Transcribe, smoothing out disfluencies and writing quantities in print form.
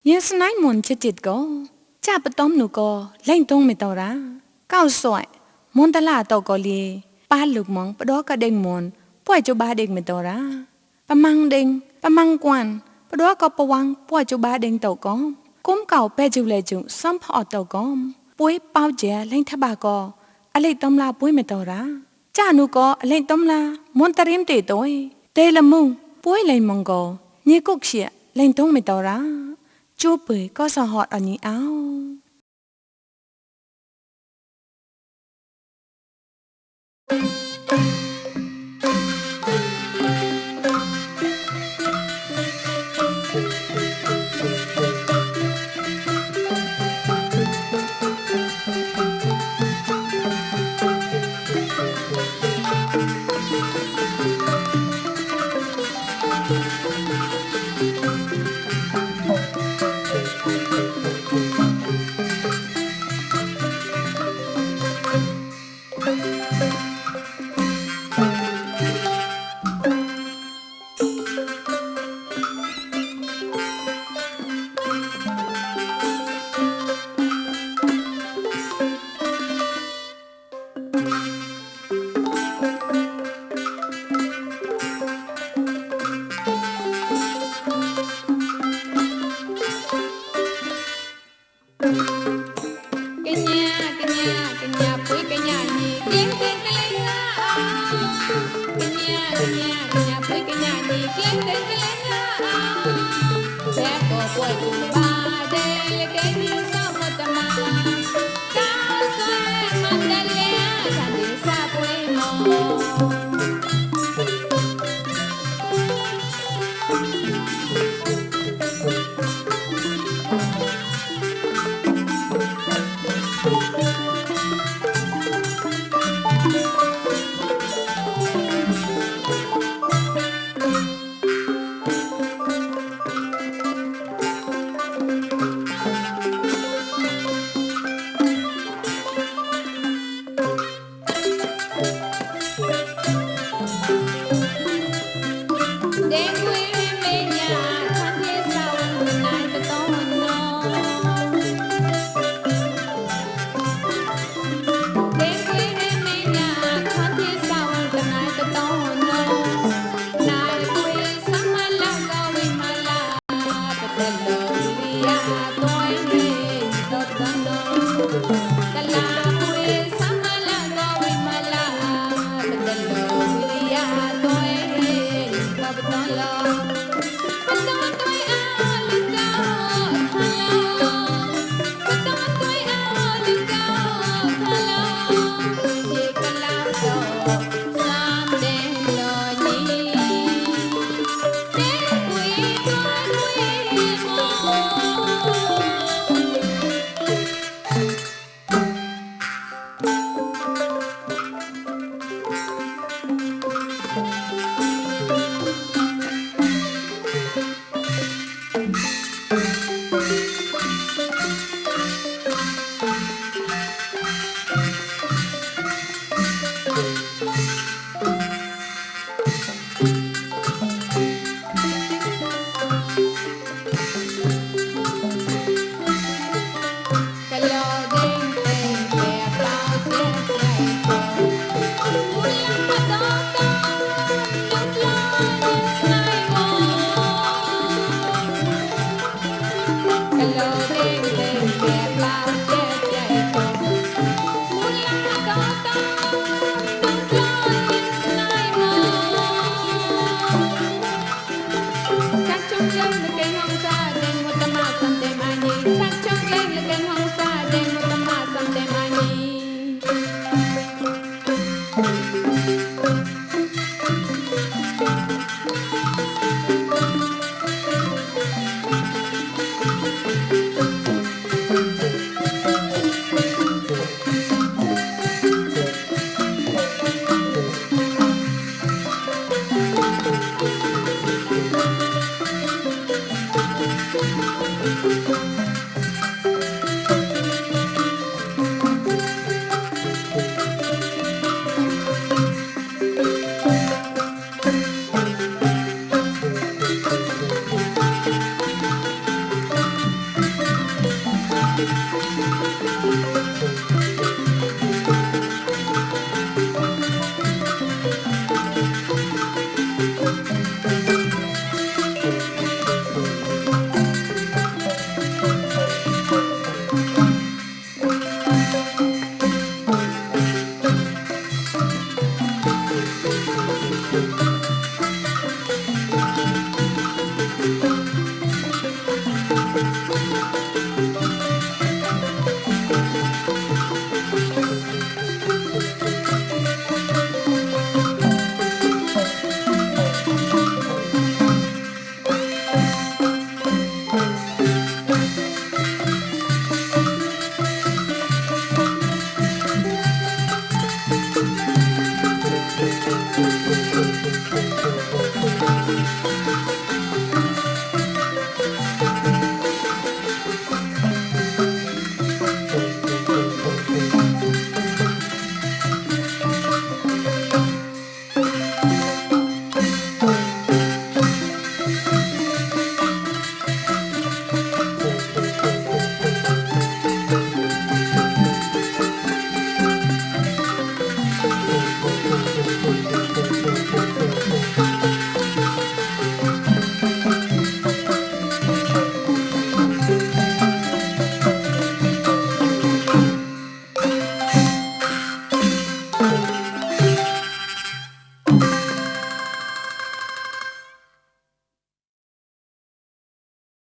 Yes, nine months it go. Chap a tom no go, lane tong metora. Cow soy, Montala togoli, Paluk monk, Padoka ding mon, Poicho bading metora. Pamang ding, Pamang quan, Padoka pawang, Poicho bading togom. Cum cow pejuleju, some pot togom. Pui pao jia, lane tobacco, a late tomla pui metora. Chanuko, a late tomla, Montarim te toy. Te la moon, Pui lane mongo, Ni cook shit, lane tong metora. Chú bưởi có sò họt ở nhị áo.